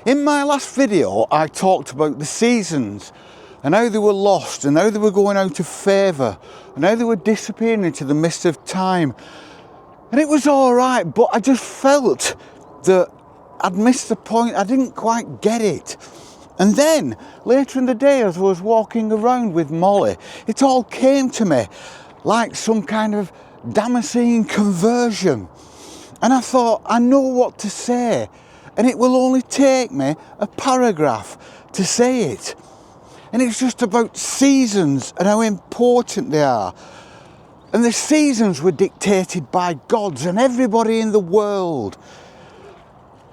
In my last video, I talked about the seasons and how they were lost and how they were going out of favour and how they were disappearing into the mist of time. And it was all right, but I just felt that I'd missed the point. I didn't quite get it. And then later in the day, as I was walking around with Molly, it all came to me like some kind of Damascene conversion. And I thought, I know what to say, and it will only take me a paragraph to say it. And it's just about seasons and how important they are. And the seasons were dictated by gods, and everybody in the world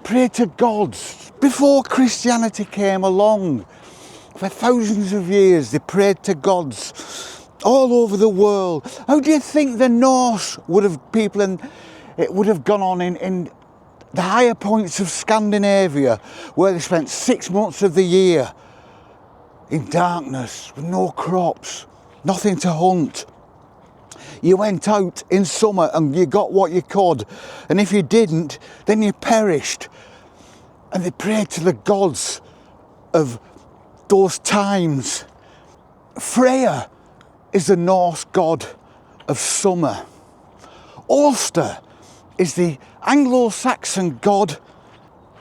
prayed to gods. Before Christianity came along, for thousands of years they prayed to gods all over the world. How do you think the Norse would have gone on in the higher points of Scandinavia, where they spent 6 months of the year in darkness with no crops, nothing to hunt? You went out in summer and you got what you could, and if you didn't, then you perished. And they prayed to the gods of those times. Freya is the Norse god of summer. Auster is the Anglo-Saxon god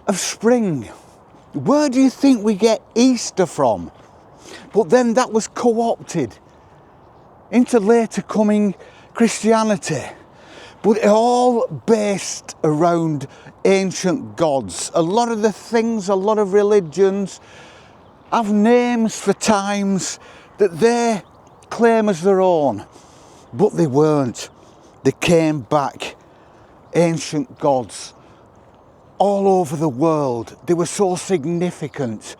of spring. Where do you think we get Easter from? But then that was co-opted into later coming Christianity. But it all based around ancient gods. A lot of the things, a lot of religions have names for times that they claim as their own, but they weren't. They came back. Ancient gods all over the world. They were so significant.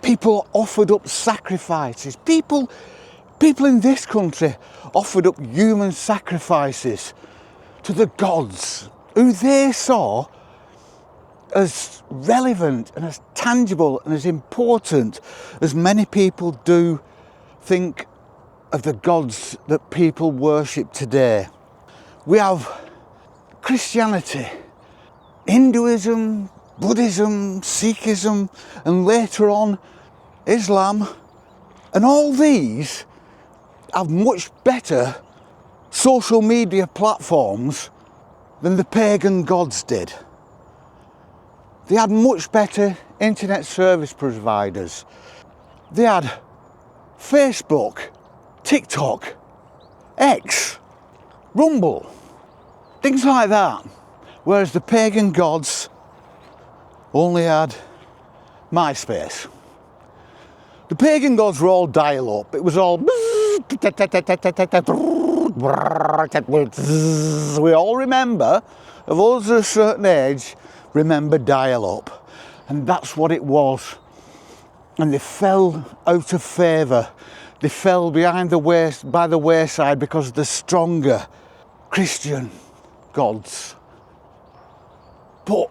People offered up sacrifices. People in this country offered up human sacrifices to the gods, who they saw as relevant and as tangible and as important as many people do think of the gods that people worship today. We have Christianity, Hinduism, Buddhism, Sikhism, and later on Islam, and all these have much better social media platforms than the pagan gods did. They had much better internet service providers. They had Facebook, TikTok, X, Rumble, things like that. Whereas the pagan gods only had MySpace. The pagan gods were all dial-up. It was all... We all remember, of us at a certain age, remember dial-up. And that's what it was. And they fell out of favour. They fell by the wayside because of the stronger Christian gods. But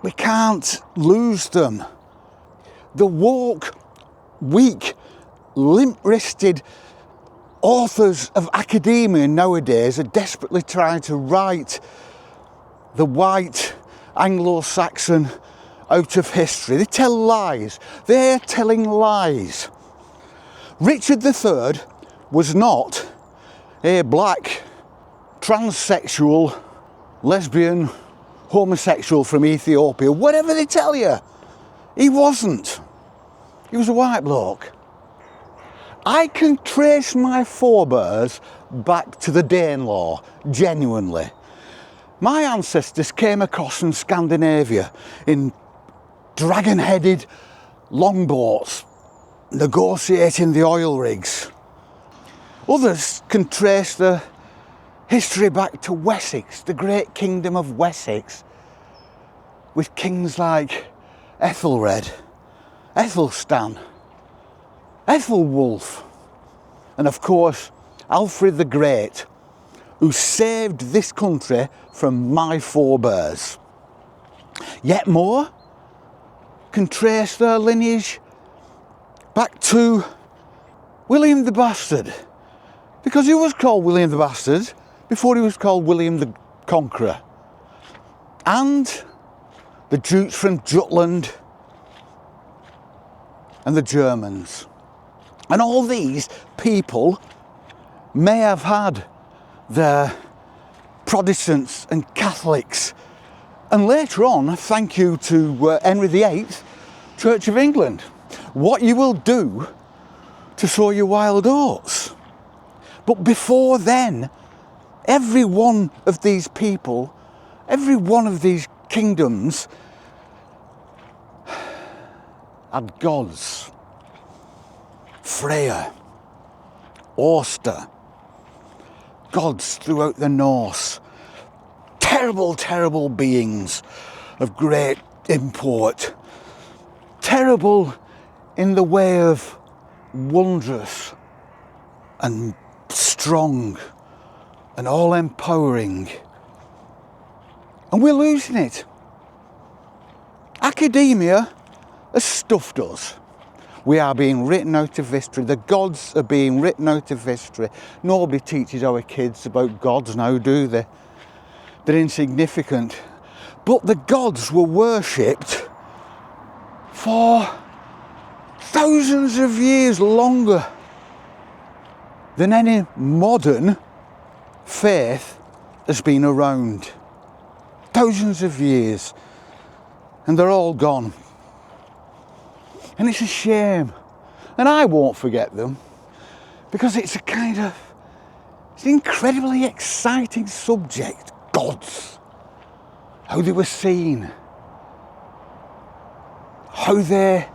we can't lose them. The woke, weak, limp-wristed authors of academia nowadays are desperately trying to write the white Anglo-Saxon out of history. They tell lies. They're telling lies. Richard III was not a black, transsexual, lesbian, homosexual from Ethiopia, whatever they tell you. He wasn't. He was a white bloke. I can trace my forebears back to the Danelaw, genuinely. My ancestors came across from Scandinavia in dragon-headed longboats, negotiating the oil rigs. Others can trace the history back to Wessex, the great kingdom of Wessex, with kings like Ethelred, Ethelstan, Ethelwulf, and of course Alfred the Great, who saved this country from my forebears. Yet more can trace their lineage back to William the Bastard, because he was called William the Bastard before he was called William the Conqueror. And the Jutes from Jutland, and the Germans. And all these people may have had their Protestants and Catholics, and later on, thank you to Henry VIII, Church of England, what you will do to sow your wild oats. But before then, every one of these people, every one of these kingdoms had gods. Freya, Auster, gods throughout the Norse. Terrible, terrible beings of great import. Terrible in the way of wondrous and strong and all empowering. And we're losing it. Academia has stuffed us. We are being written out of history. The gods are being written out of history. Nobody teaches our kids about gods now, do they? They're insignificant. But the gods were worshipped for thousands of years longer than any modern faith has been around. Thousands of years. And they're all gone. And it's a shame. And I won't forget them, because it's it's an incredibly exciting subject. Gods. How they were seen. How they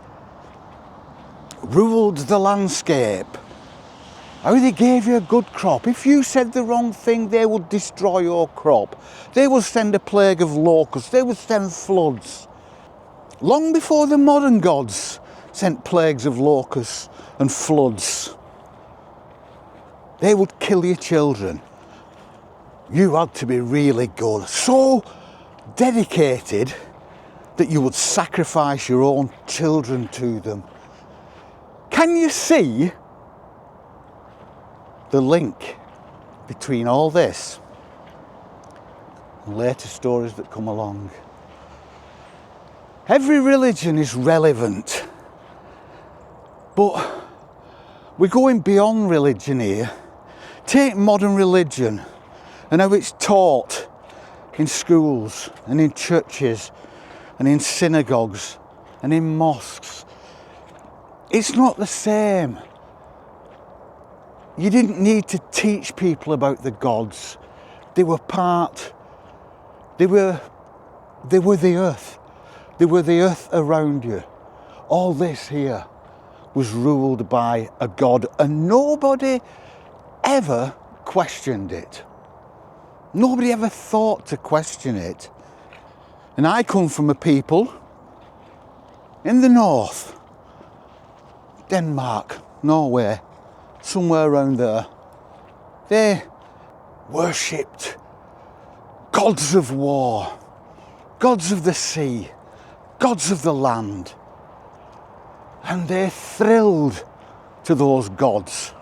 ruled the landscape. How they gave you a good crop. If you said the wrong thing, they would destroy your crop. They would send a plague of locusts. They would send floods. Long before the modern gods sent plagues of locusts and floods, they would kill your children. You had to be really good. So dedicated that you would sacrifice your own children to them. Can you see the link between all this and later stories that come along? Every religion is relevant, but we're going beyond religion here. Take modern religion and how it's taught in schools and in churches and in synagogues and in mosques. It's not the same. You didn't need to teach people about the gods. They were they were the earth. They were the earth around you. All this here was ruled by a god, and nobody ever questioned it. Nobody ever thought to question it. And I come from a people in the north, Denmark, Norway, somewhere around there. They worshipped gods of war, gods of the sea, gods of the land. And they thrilled to those gods.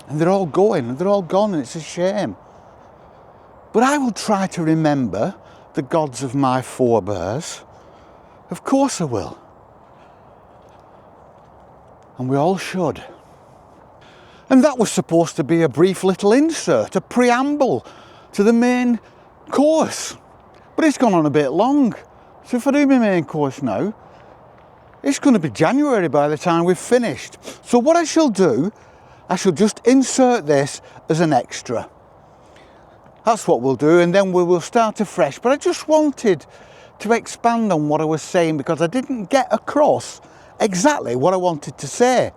And they're all going, and they're all gone, and it's a shame. But I will try to remember the gods of my forebears. Of course I will. And we all should. And that was supposed to be a brief little insert, a preamble to the main course. But it's gone on a bit long. So if I do my main course now, it's going to be January by the time we've finished. So what I shall do, I shall just insert this as an extra. That's what we'll do, and then we will start afresh. But I just wanted to expand on what I was saying, because I didn't get across exactly what I wanted to say.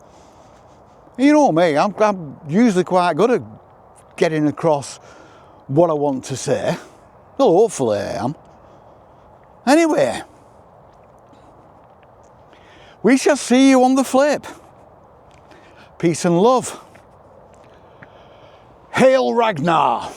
You know me, I'm usually quite good at getting across what I want to say. Well, hopefully I am. Anyway, we shall see you on the flip. Peace and love. Hail Ragnar!